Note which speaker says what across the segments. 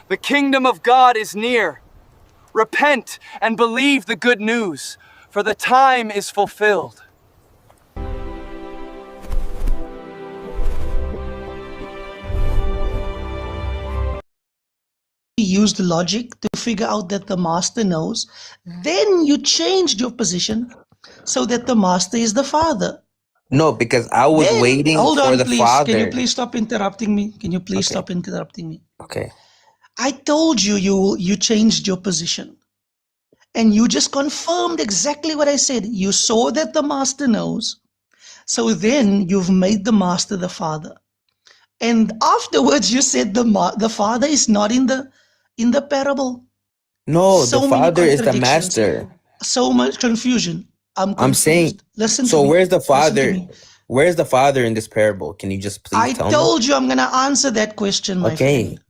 Speaker 1: The kingdom of God is near. Repent and believe the good news, for the time is fulfilled.
Speaker 2: Used logic to figure out that the master knows, then you changed your position so that the master is the father.
Speaker 3: No, because I was
Speaker 2: Then,
Speaker 3: waiting
Speaker 2: hold
Speaker 3: for
Speaker 2: on,
Speaker 3: the
Speaker 2: please.
Speaker 3: father.
Speaker 2: Can you please stop interrupting me? Can you please stop interrupting me?
Speaker 3: Okay.
Speaker 2: I told you you changed your position. And you just confirmed exactly what I said. You saw that the master knows. So then you've made the master the father. And afterwards you said the father is not in the parable.
Speaker 3: No, the
Speaker 2: So many
Speaker 3: father is the
Speaker 2: contradictions.
Speaker 3: master.
Speaker 2: So much confusion. I'm confused.
Speaker 3: I'm saying,
Speaker 2: Listen to
Speaker 3: so
Speaker 2: me.
Speaker 3: where's the
Speaker 2: Listen to
Speaker 3: father?
Speaker 2: me.
Speaker 3: Where's the father in this parable? Can you just please
Speaker 2: I
Speaker 3: tell me?
Speaker 2: told you I'm going to answer that question, my friend.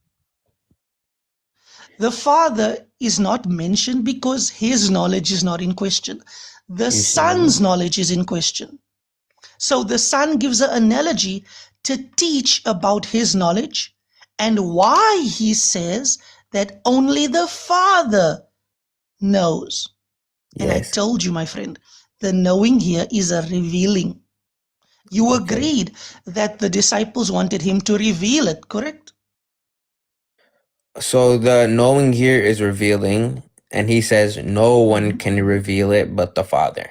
Speaker 2: The father is not mentioned because his knowledge is not in question. The son's knowledge is in question. So the son gives an analogy to teach about his knowledge and why he says that only the father knows. And I told you, my friend, the knowing here is a revealing. You agreed that the disciples wanted him to reveal it, correct?
Speaker 3: So the knowing here is revealing, and he says no one can reveal it but the Father.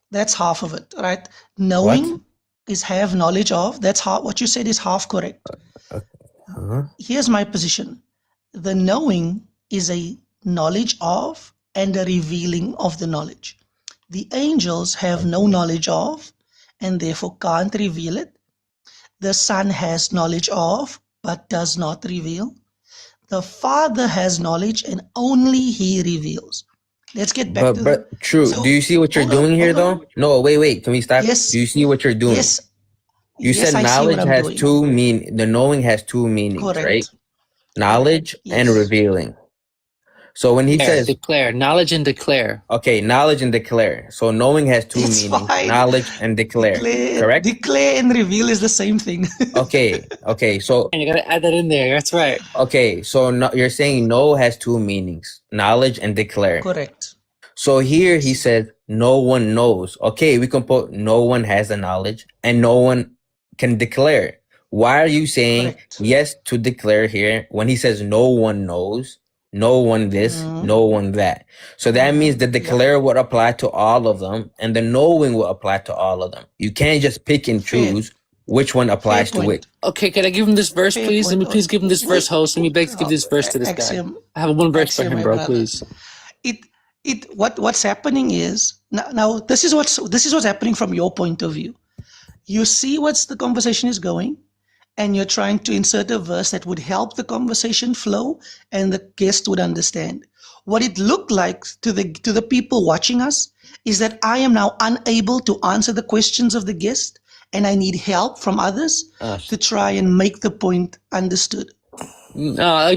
Speaker 2: That's half of it, right? Knowing is have knowledge of. That's half. What you said is half correct. Here's my position. The knowing is a knowledge of and a revealing of the knowledge. The angels have no knowledge of and therefore can't reveal it. The Son has knowledge of but does not reveal. The Father has knowledge and only He reveals. Let's get back to
Speaker 3: But true.
Speaker 2: So,
Speaker 3: do you see what you're doing here, though? No, wait. Can we stop?
Speaker 2: Yes.
Speaker 3: Do you see what you're doing?
Speaker 2: Yes.
Speaker 3: You
Speaker 2: Yes,
Speaker 3: said
Speaker 2: I see what
Speaker 3: knowledge
Speaker 2: I'm
Speaker 3: has
Speaker 2: doing.
Speaker 3: two mean. The knowing has two meanings,
Speaker 2: Correct.
Speaker 3: right? Knowledge and
Speaker 2: Yes.
Speaker 3: revealing. So when he says
Speaker 4: declare, knowledge and declare.
Speaker 3: okay, knowledge and declare. So knowing has two
Speaker 2: It's
Speaker 3: meanings:
Speaker 2: fine.
Speaker 3: knowledge and declare. Correct?
Speaker 2: Declare and reveal is the same thing.
Speaker 3: Okay. So
Speaker 4: And you gotta add that in there. That's right.
Speaker 3: okay. So no, you're saying know has two meanings: knowledge and declare.
Speaker 2: Correct.
Speaker 3: So here he says no one knows. Okay, we can put no one has the knowledge and no one can declare. Why are you saying yes to declare here when he says no one knows, no one this, no one that? So that means the declare would apply to all of them and the knowing will apply to all of them. You can't just pick and choose which one applies to which.
Speaker 4: Okay, can I give him this verse, please? Let me please give him this verse, host. Let me beg to give this verse to this guy. I have one verse for him, bro, please.
Speaker 2: What's happening is now this is what's happening from your point of view. You see what's the conversation is going, and you're trying to insert a verse that would help the conversation flow and the guest would understand. What it looked like to the people watching us is that I am now unable to answer the questions of the guest, and I need help from others to try and make the point understood.
Speaker 4: No,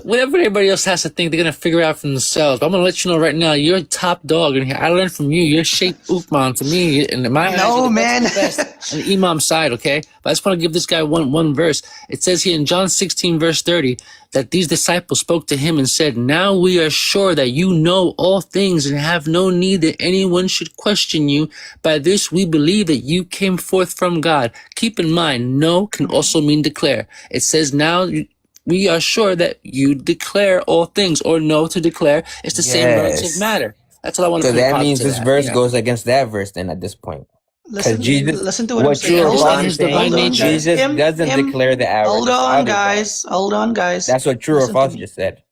Speaker 4: whatever everybody else has to think, they're gonna figure out for themselves. But I'm gonna let you know right now, you're a top dog in here. I learned from you. You're Sheikh Uthman to me, and in my eyes, you're the best on the Imam side. Okay, but I just want to give this guy one verse. It says here in John 16 verse 30 that these disciples spoke to him and said, "Now we are sure that you know all things and have no need that anyone should question you. By this we believe that you came forth from God." Keep in mind, no can also mean declare. It says now. We are sure that you declare all things, or know to declare. It's the same relative matter. That's what I want to.
Speaker 3: So that means this verse goes against that verse then at this point. Because
Speaker 2: Listen to what I'm saying.
Speaker 3: Jesus doesn't declare the hour.
Speaker 2: Hold on, guys.
Speaker 3: That's what true or false just said.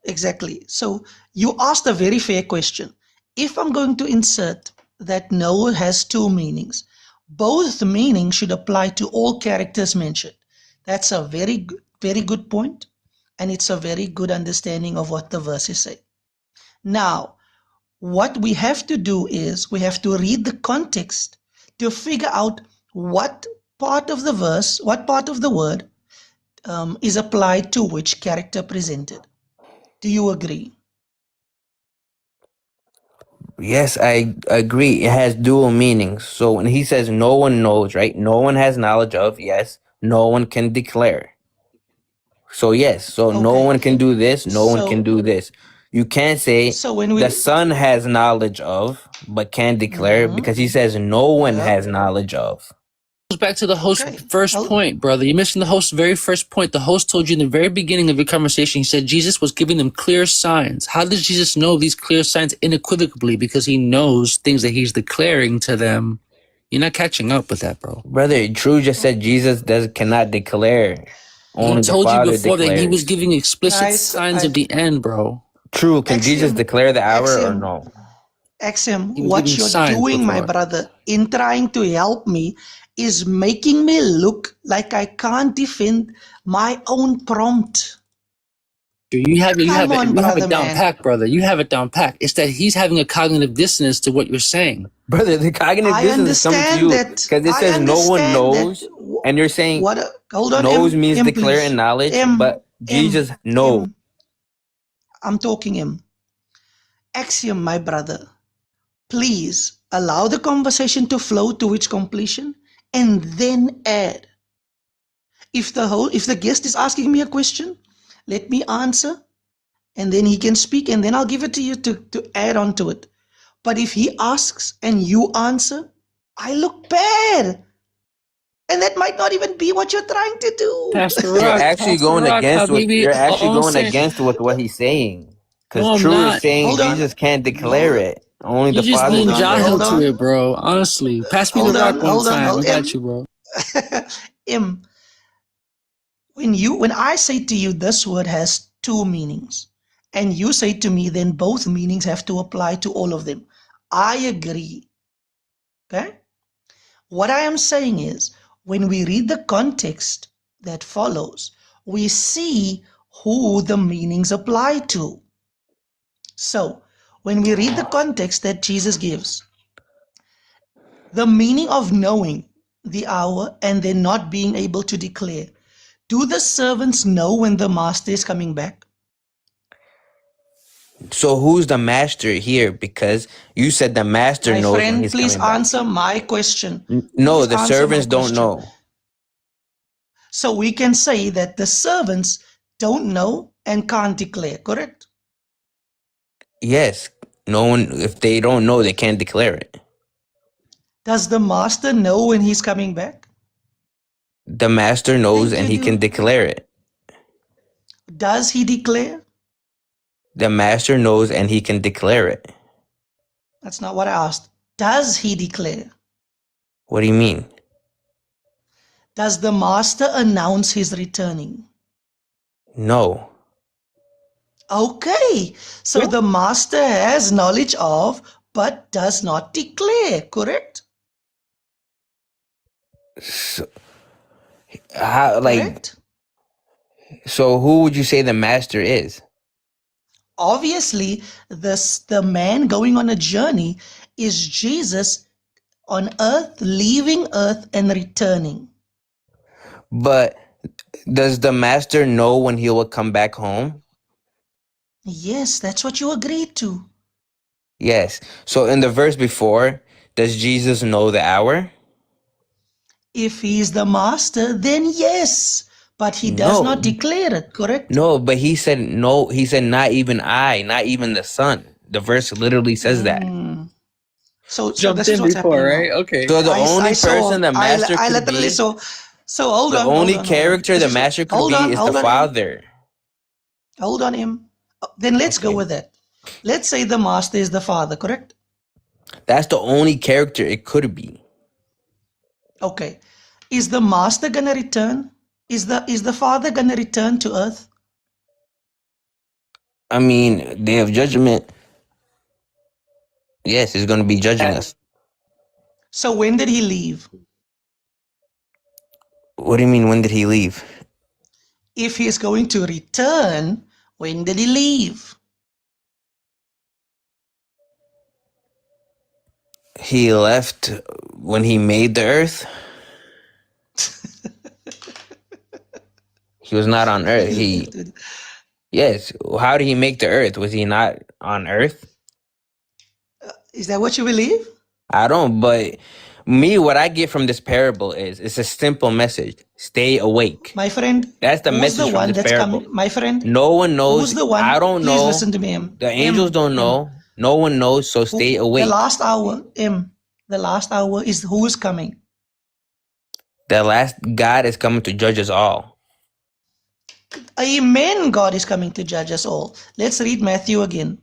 Speaker 2: Exactly. So you asked a very fair question. If I'm going to insert that no has two meanings, both meanings should apply to all characters mentioned. That's a very good point, and it's a very good understanding of what the verses say. Now, what we have to do is we have to read the context to figure out what part of the verse, what part of the word is applied to which character presented. Do you agree?
Speaker 3: Yes, I agree. It has dual meanings. So when he says no one knows, right? No one has knowledge of, yes. No one can declare. So yes, so no
Speaker 2: Okay.
Speaker 3: one can do this, no one can
Speaker 2: So
Speaker 3: do this. You can't say
Speaker 2: when
Speaker 3: the
Speaker 2: we
Speaker 3: son has knowledge of, but can't declare
Speaker 2: Mhm.
Speaker 3: because he says no one
Speaker 2: Yeah.
Speaker 3: has knowledge of.
Speaker 4: Goes back to the host's
Speaker 2: Okay.
Speaker 4: first point, brother. You're missing the host's very first point. The host told you in the very beginning of your conversation, he said Jesus was giving them clear signs. How does Jesus know these clear signs unequivocally? Because he knows things that he's declaring to them. You're not catching up with that, bro.
Speaker 3: Brother, True just said Jesus cannot declare.
Speaker 4: He
Speaker 3: Only the
Speaker 4: told you
Speaker 3: Father
Speaker 4: before that he was
Speaker 3: declares.
Speaker 4: giving explicit
Speaker 2: Guys,
Speaker 4: signs of the end, bro.
Speaker 3: True, can Jesus
Speaker 2: Axiom,
Speaker 3: declare the hour or
Speaker 2: Axiom,
Speaker 3: no?
Speaker 2: Axiom,
Speaker 4: He was
Speaker 2: what
Speaker 4: giving
Speaker 2: you're
Speaker 4: signs
Speaker 2: doing, my
Speaker 4: before.
Speaker 2: brother, in trying to help me is making me look like I can't defend my own prompt.
Speaker 4: You have
Speaker 2: Come on,
Speaker 4: it
Speaker 2: brother,
Speaker 4: down
Speaker 2: man.
Speaker 4: pat, brother. You have it down pat. It's that he's having a cognitive dissonance to what you're saying.
Speaker 3: Brother, the cognitive
Speaker 2: I
Speaker 3: distance is coming to
Speaker 2: understand
Speaker 3: you
Speaker 2: that.
Speaker 3: because it
Speaker 2: I
Speaker 3: says no one
Speaker 2: understand that.
Speaker 3: knows, and you're saying
Speaker 2: What? Hold on,
Speaker 3: knows means
Speaker 2: M,
Speaker 3: declaring
Speaker 2: please.
Speaker 3: knowledge,
Speaker 2: M,
Speaker 3: but Jesus knows.
Speaker 2: M. I'm talking M. Axiom, my brother. Please allow the conversation to flow to its completion and then add. If the guest is asking me a question, let me answer and then he can speak and then I'll give it to you to add on to it. But if he asks and you answer, I look bad. And that might not even be what you're trying to do.
Speaker 4: Pastor
Speaker 3: You're
Speaker 4: Rock,
Speaker 3: actually
Speaker 4: Pastor
Speaker 3: going
Speaker 4: Rock,
Speaker 3: against what
Speaker 4: Habibi,
Speaker 3: you're actually
Speaker 4: all I'm
Speaker 3: going
Speaker 4: saying,
Speaker 3: against with what he's saying. Because
Speaker 4: no, I'm
Speaker 3: True is
Speaker 4: not.
Speaker 3: saying
Speaker 2: Hold on.
Speaker 3: Jesus can't declare
Speaker 2: Hold on.
Speaker 3: it. Only
Speaker 4: You're
Speaker 3: the
Speaker 4: just
Speaker 3: Father
Speaker 4: being
Speaker 2: Hold
Speaker 4: jahil
Speaker 3: declares.
Speaker 4: to
Speaker 2: on.
Speaker 4: it, bro. Honestly. Pass me the
Speaker 2: Hold
Speaker 4: rock
Speaker 2: on.
Speaker 4: one
Speaker 2: Hold on.
Speaker 4: time. I
Speaker 2: Hold
Speaker 4: got you, bro.
Speaker 2: M. When I say to you this word has two meanings, and you say to me then both meanings have to apply to all of them. I agree. Okay? What I am saying is when we read the context that follows, we see who the meanings apply to. So, when we read the context that Jesus gives, the meaning of knowing the hour and then not being able to declare. Do the servants know when the master is coming back?
Speaker 3: So who's the master here? Because you said the master
Speaker 2: My
Speaker 3: knows when
Speaker 2: friend,
Speaker 3: he's
Speaker 2: please
Speaker 3: coming back.
Speaker 2: answer my question.
Speaker 3: No,
Speaker 2: Please
Speaker 3: the
Speaker 2: answer my
Speaker 3: servants don't
Speaker 2: question.
Speaker 3: know.
Speaker 2: So we can say that the servants don't know and can't declare, correct?
Speaker 3: Yes, no one. If they don't know, they can't declare it.
Speaker 2: Does the master know when he's coming back?
Speaker 3: The master knows
Speaker 2: Thank
Speaker 3: and
Speaker 2: you,
Speaker 3: he can
Speaker 2: dude.
Speaker 3: declare it.
Speaker 2: Does he declare?
Speaker 3: The master knows and he can declare it.
Speaker 2: That's not what I asked. Does he declare?
Speaker 3: What do you mean?
Speaker 2: Does the master announce his returning?
Speaker 3: No.
Speaker 2: Okay, so the master has knowledge of but does not declare, correct?
Speaker 3: So, how,
Speaker 2: Correct?
Speaker 3: so who would you say the master is?
Speaker 2: Obviously, the man going on a journey is Jesus on earth, leaving earth and returning.
Speaker 3: But does the master know when he will come back home?
Speaker 2: Yes, that's what you agreed to.
Speaker 3: Yes. So in the verse before, does Jesus know the hour?
Speaker 2: If he is the master, then yes, but he does not
Speaker 3: No.
Speaker 2: declare it, correct?
Speaker 3: No, but he said no. He said not even I, not even the son. The verse literally says that.
Speaker 2: So
Speaker 4: Jumped
Speaker 2: this is
Speaker 4: in
Speaker 2: what's
Speaker 4: before,
Speaker 2: happening
Speaker 4: right?
Speaker 2: now.
Speaker 4: Okay.
Speaker 3: So the
Speaker 2: I
Speaker 3: only
Speaker 2: saw,
Speaker 3: person the master
Speaker 2: I
Speaker 3: could
Speaker 2: literally
Speaker 3: be,
Speaker 2: saw. So hold
Speaker 3: the
Speaker 2: on,
Speaker 3: only character
Speaker 2: This
Speaker 3: the
Speaker 2: is
Speaker 3: master could be is the
Speaker 2: hold on, Em.
Speaker 3: father.
Speaker 2: Hold on, Em. Then let's go
Speaker 3: Okay.
Speaker 2: with that. Let's say the master is the father, correct?
Speaker 3: That's the only character it could be.
Speaker 2: Okay. Is the master gonna return? Is the father gonna return to earth?
Speaker 3: I mean, day of judgment. Yes, he's going to be judging us.
Speaker 2: So when did he leave?
Speaker 3: What do you mean? When did he leave?
Speaker 2: If he is going to return, when did he leave?
Speaker 3: He left when he made the earth. He was not on earth. Yes. How did he make the earth? Was he not on earth?
Speaker 2: Is that what you believe?
Speaker 3: I don't, but Me, what I get from this parable is it's a simple message. Stay awake.
Speaker 2: My friend,
Speaker 3: That's the
Speaker 2: who's
Speaker 3: message
Speaker 2: the
Speaker 3: from
Speaker 2: one
Speaker 3: this
Speaker 2: that's
Speaker 3: parable.
Speaker 2: coming? My friend,
Speaker 3: No one knows.
Speaker 2: who's the one?
Speaker 3: I don't
Speaker 2: Please
Speaker 3: know.
Speaker 2: listen to me, M.
Speaker 3: The angels don't know. No one knows, so stay awake.
Speaker 2: The last hour, M. The last hour is who is coming?
Speaker 3: The last God is coming to judge us all.
Speaker 2: Amen. God is coming to judge us all. Let's read Matthew again.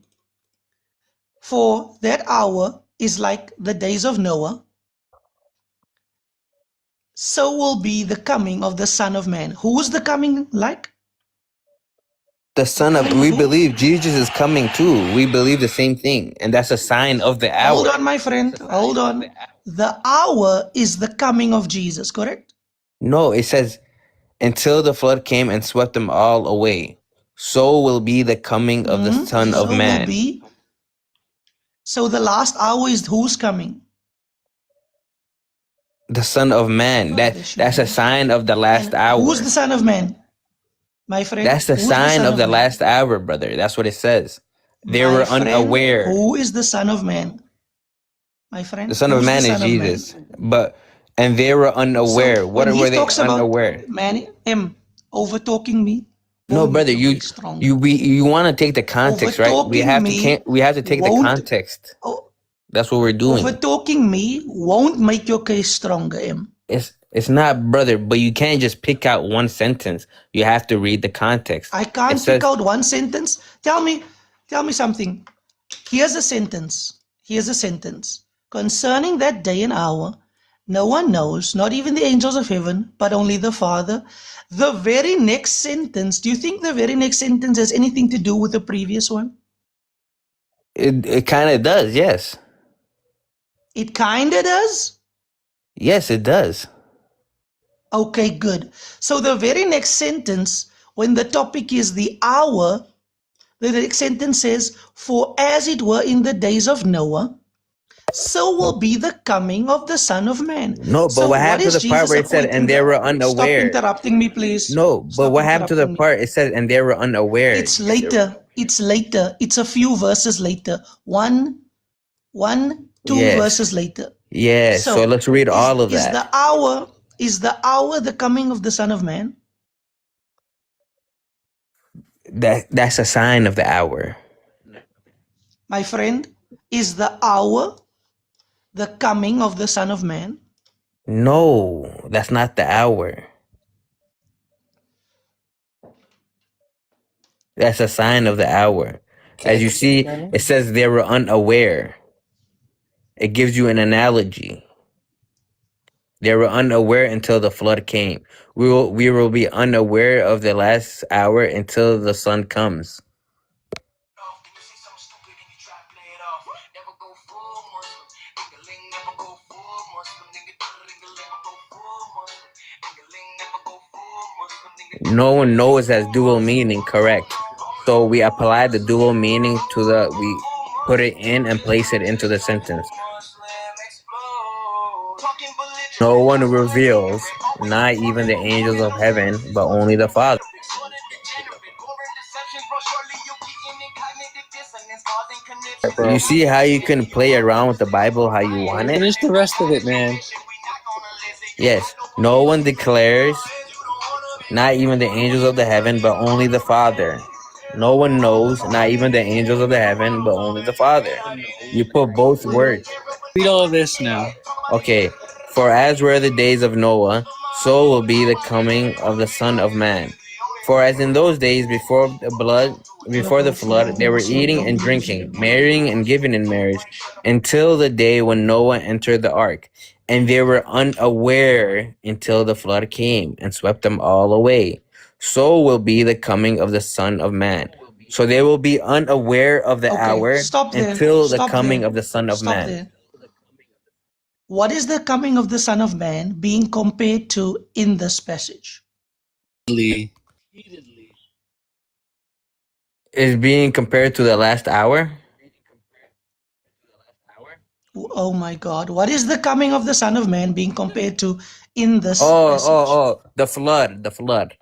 Speaker 2: For that hour is like the days of Noah, so will be the coming of the Son of Man. Who is the coming like?
Speaker 3: The Son of, we believe Jesus is coming too. We believe the same thing, and that's a sign of the hour.
Speaker 2: Hold on, my friend. Hold on. The hour is the coming of Jesus, correct?
Speaker 3: No, it says, until the flood came and swept them all away, so will be the coming of the Son of Man.
Speaker 2: So the last hour is who's coming?
Speaker 3: The Son of Man. That's a sign of the last hour.
Speaker 2: Who's the Son of Man? My friend.
Speaker 3: That's the sign of the last hour, brother. That's what it says. They were unaware.
Speaker 2: Who is the Son of Man? My friend.
Speaker 3: The Son of Man is Jesus. And they were unaware. What were they unaware?
Speaker 2: Man, over talking me.
Speaker 3: No, brother, you want to take the context, right? We have to take the context. That's what we're doing.
Speaker 2: Over talking me won't make your case stronger, M.
Speaker 3: It's not, brother, but you can't just pick out one sentence. You have to read the context.
Speaker 2: I can't pick out one sentence. Tell me something. Here's a sentence. Concerning that day and hour, no one knows, not even the angels of heaven, but only the Father. The very next sentence, do you think the very next sentence has anything to do with the previous one?
Speaker 3: It kind of does, yes.
Speaker 2: It kind of does?
Speaker 3: Yes, it does.
Speaker 2: Okay, good. So the very next sentence, when the topic is the hour, the next sentence says, for as it were in the days of Noah, so will be the coming of the Son of Man.
Speaker 3: No, but what happened to the part where it said, and they were unaware?
Speaker 2: Stop interrupting me, please.
Speaker 3: No, but what happened to the part it said, and they were unaware?
Speaker 2: It's later. It's a few verses later. Two verses later.
Speaker 3: Yes, so let's read all of that.
Speaker 2: Is the hour the coming of the Son of Man?
Speaker 3: That's a sign of the hour.
Speaker 2: My friend, is the hour the coming of the Son of Man?
Speaker 3: No, that's not the hour. That's a sign of the hour. As you see, it says they were unaware. It gives you an analogy. They were unaware until the flood came. We will be unaware of the last hour until the sun comes. No one knows has dual meaning, correct? So we apply the dual meaning we put it in and place it into the sentence. No one reveals, not even the angels of heaven, but only the Father. You see how you can play around with the Bible how you want it?
Speaker 4: Finish the rest of it, man.
Speaker 3: Yes, no one declares, not even the angels of the heaven, but only the Father. No one knows, not even the angels of the heaven, but only the Father. You put both words.
Speaker 4: Read all of this now.
Speaker 3: Okay, for as were the days of Noah, so will be the coming of the Son of Man. For as in those days before the flood, they were eating and drinking, marrying and giving in marriage, until the day when Noah entered the ark. And they were unaware until the flood came and swept them all away. So will be the coming of the Son of Man. So they will be unaware of the hour until the coming of the Son of Man.
Speaker 2: What is the coming of the Son of Man being compared to in this passage?
Speaker 3: Is being compared to the last hour?
Speaker 2: Oh my God. What is the coming of the Son of Man being compared to in this passage?
Speaker 3: The flood.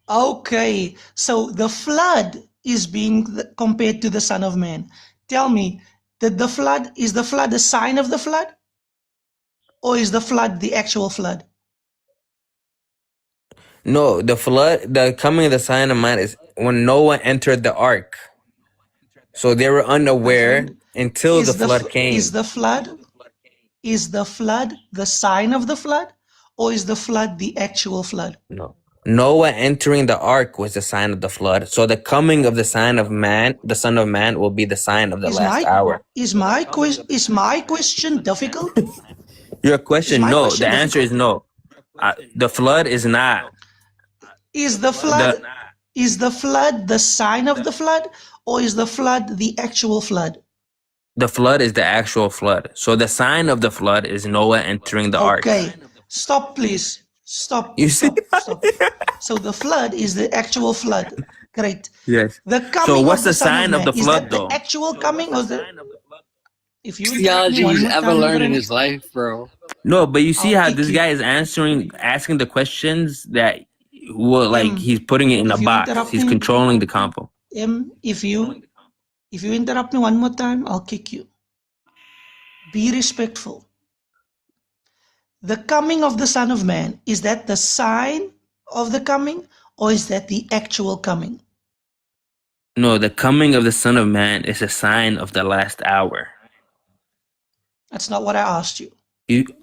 Speaker 2: Okay, so the flood is being compared to the Son of Man. Tell me, is the flood a sign of the flood? Or is the flood the actual flood?
Speaker 3: No, the flood, the coming of the Son of Man is when Noah entered the ark. So they were unaware until the flood came.
Speaker 2: Is the flood the sign of the flood, or is the flood the actual flood?
Speaker 3: No. Noah entering the ark was the sign of the flood. So the coming of the Son of Man, the Son of Man, will be the sign of the last hour.
Speaker 2: Is my question difficult?
Speaker 3: Your question, no. The answer is no. The flood is not.
Speaker 2: Is the flood the sign of the flood, or is the flood the actual flood?
Speaker 3: The flood is the actual flood. So the sign of the flood is Noah entering the ark.
Speaker 2: Okay, stop, please. Stop.
Speaker 3: You see?
Speaker 2: Stop. So the flood is the actual flood. Great.
Speaker 3: Yes.
Speaker 2: The coming
Speaker 3: So what's
Speaker 2: of the
Speaker 3: sign of the
Speaker 2: Man,
Speaker 3: flood,
Speaker 2: is that
Speaker 3: though?
Speaker 2: the actual coming, or the? If you
Speaker 4: Theology he's ever learning his life, bro.
Speaker 3: No, but you see how this guy is asking the questions that will, like, he's putting it in a box. He's controlling the compo.
Speaker 2: If you interrupt me one more time, I'll kick you. Be respectful. The coming of the Son of Man, is that the sign of the coming, or is that the actual coming?
Speaker 3: No, the coming of the Son of Man is a sign of the last hour.
Speaker 2: That's not what I asked you.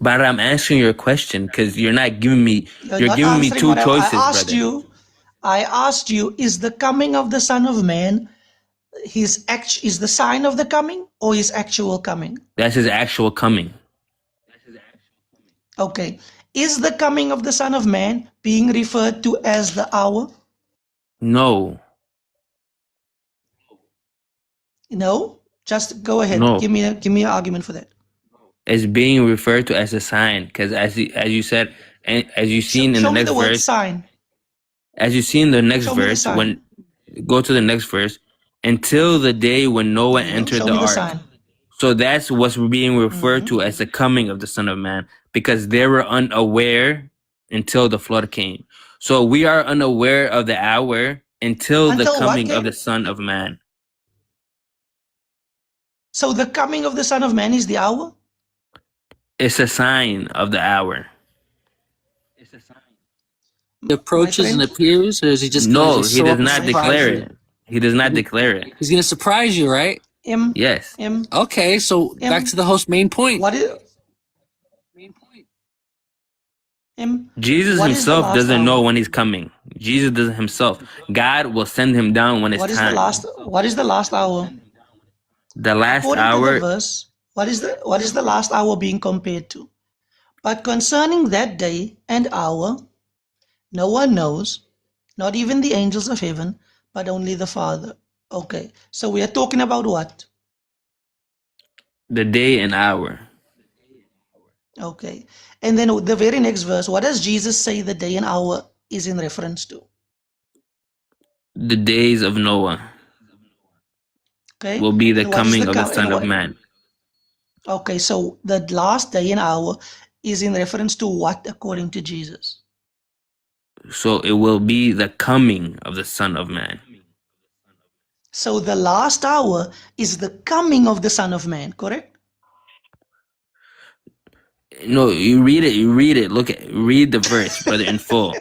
Speaker 3: But I'm answering your question because you're not giving me. You're giving me two choices, brother.
Speaker 2: I asked you, is the coming of the Son of Man is the sign of the coming, or his actual coming?
Speaker 3: That's his actual coming.
Speaker 2: Okay. Is the coming of the Son of Man being referred to as the hour?
Speaker 3: No.
Speaker 2: No? Just go ahead.
Speaker 3: No.
Speaker 2: Give me an argument for that.
Speaker 3: It's being referred to as a sign because as you said, and as you seen in the next verse,
Speaker 2: sign.
Speaker 3: As you see in the next verse, go to the next verse, until the day when Noah entered the ark. So that's what's being referred to as the coming of the Son of Man, because they were unaware until the flood came. So we are unaware of the hour until the coming of the Son of Man.
Speaker 2: So the coming of the Son of Man is the hour?
Speaker 3: It's a sign of the hour.
Speaker 4: He approaches and appears, or is he just
Speaker 3: no? He does not declare it. He does not declare it.
Speaker 4: He's gonna surprise you, right?
Speaker 3: Yes.
Speaker 4: Okay, so back to the host's main point.
Speaker 2: What is
Speaker 3: Jesus himself doesn't know when he's coming. Jesus doesn't himself. God will send him down when it's time.
Speaker 2: What is the last hour?
Speaker 3: The last
Speaker 2: According
Speaker 3: hour.
Speaker 2: To the verse, what is the last hour being compared to? But concerning that day and hour, no one knows, not even the angels of heaven, but only the Father. Okay, so we are talking about what?
Speaker 3: The day and hour.
Speaker 2: Okay, and then the very next verse, what does Jesus say the day and hour is in reference to?
Speaker 3: The days of Noah. Okay. Will be the coming of the Son of Man.
Speaker 2: Okay, so the last day and hour is in reference to what according to Jesus?
Speaker 3: So it will be the coming of the Son of Man.
Speaker 2: So the last hour is the coming of the Son of Man, correct?
Speaker 3: No, you read it. Read the verse, brother, in full.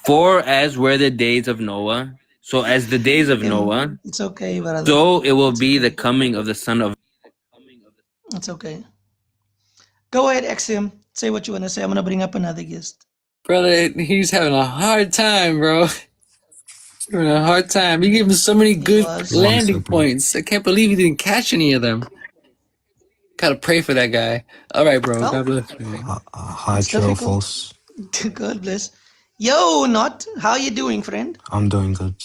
Speaker 3: For as were the days of Noah, so as the days of Noah,
Speaker 2: it's okay, brother.
Speaker 3: So it will be the coming of the Son of.
Speaker 2: It's okay. Go ahead, Axiom. Say what you want to say. I'm gonna bring up another guest.
Speaker 4: Brother, he's having a hard time, bro. He's having a hard time. You gave him so many good landing points. I can't believe he didn't catch any of them. Gotta pray for that guy. All right, bro. God bless you.
Speaker 5: Hi, true or false?
Speaker 2: God bless. Yo, Not. How you doing, friend?
Speaker 5: I'm doing good.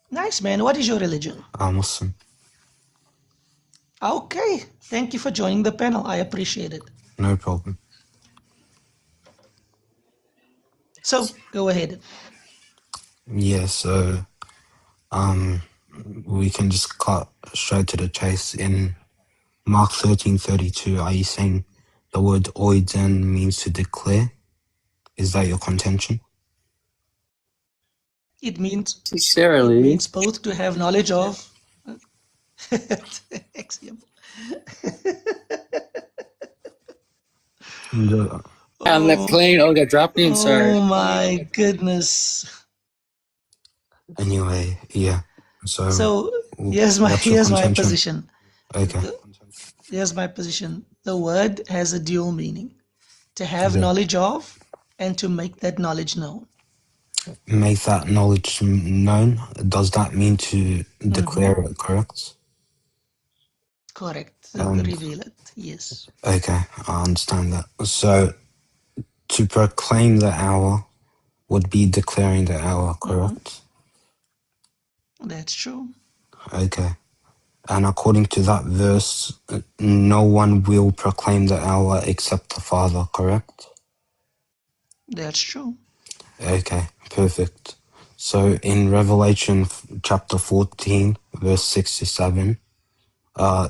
Speaker 2: Nice, man. What is your religion?
Speaker 5: I'm Muslim.
Speaker 2: Okay. Thank you for joining the panel. I appreciate it.
Speaker 5: No problem.
Speaker 2: So, go ahead.
Speaker 5: Yeah, so we can just cut straight to the chase. In Mark 13:32, are you saying the word oiden means to declare? Is that your contention?
Speaker 2: It means
Speaker 4: necessarily. It
Speaker 2: means both to have knowledge of. Axiom.
Speaker 4: On that plane, oh, got dropped in, sorry.
Speaker 2: Oh my goodness.
Speaker 5: Anyway, yeah.
Speaker 2: So here's
Speaker 5: what's your
Speaker 2: my
Speaker 5: contention?
Speaker 2: position.
Speaker 5: Okay.
Speaker 2: Here's my position. The word has a dual meaning: to have
Speaker 5: Yeah.
Speaker 2: knowledge of and to make that knowledge known.
Speaker 5: Make that knowledge known. Does that mean to declare it, correct?
Speaker 2: Correct.
Speaker 5: And
Speaker 2: Reveal it. Yes.
Speaker 5: okay, I understand that. So to proclaim the hour would be declaring the hour, correct?
Speaker 2: That's true.
Speaker 5: Okay. And according to that verse, no one will proclaim the hour except the Father, correct?
Speaker 2: That's true.
Speaker 5: Okay, perfect. So in Revelation chapter 14, verse 67,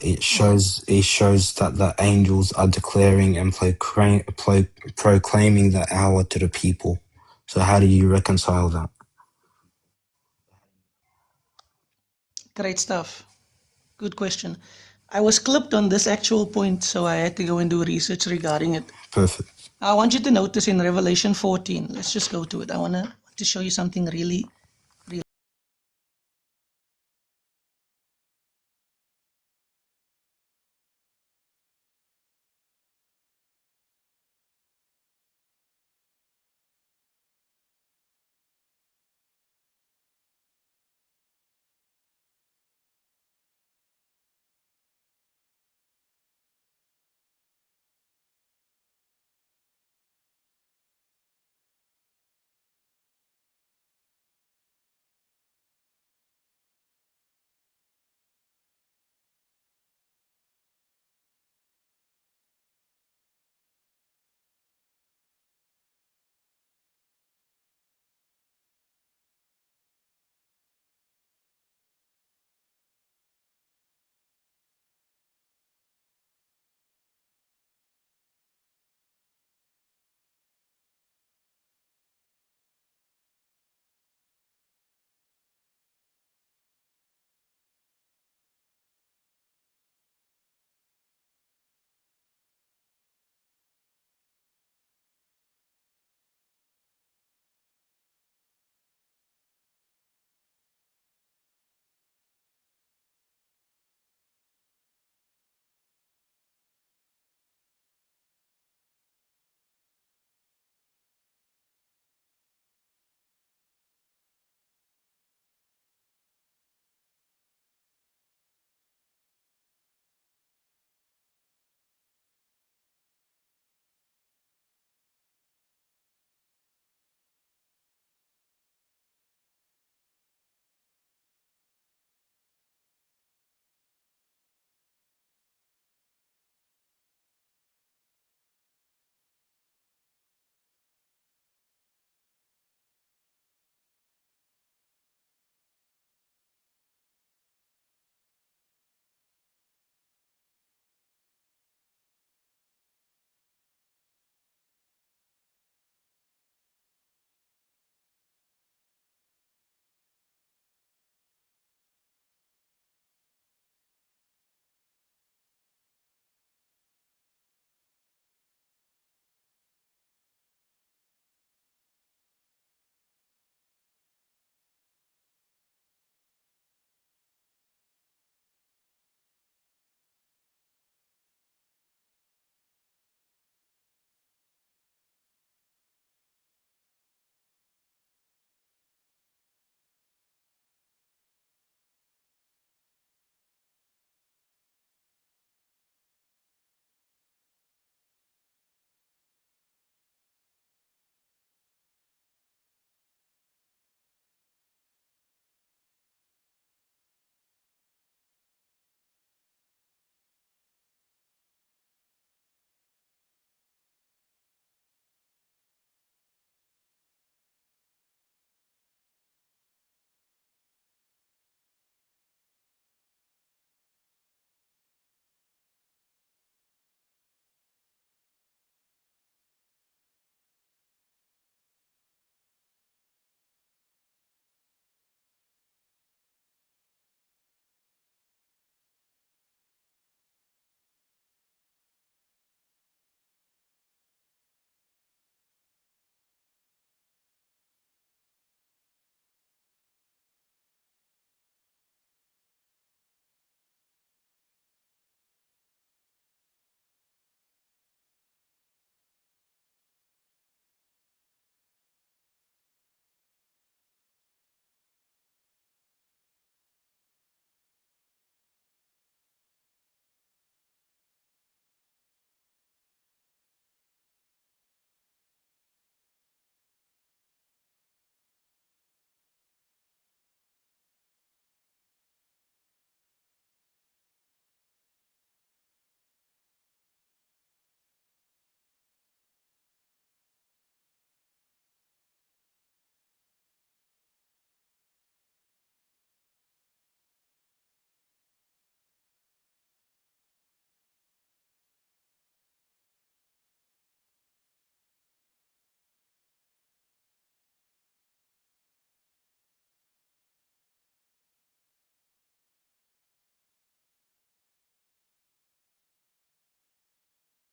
Speaker 5: it shows that the angels are declaring and proclaiming the hour to the people. So how do you reconcile that?
Speaker 2: Great stuff. Good question. I was clipped on this actual point, so I had to go and do research regarding it.
Speaker 5: Perfect.
Speaker 2: I want you to notice in Revelation 14, let's just go to it. I want to show you something really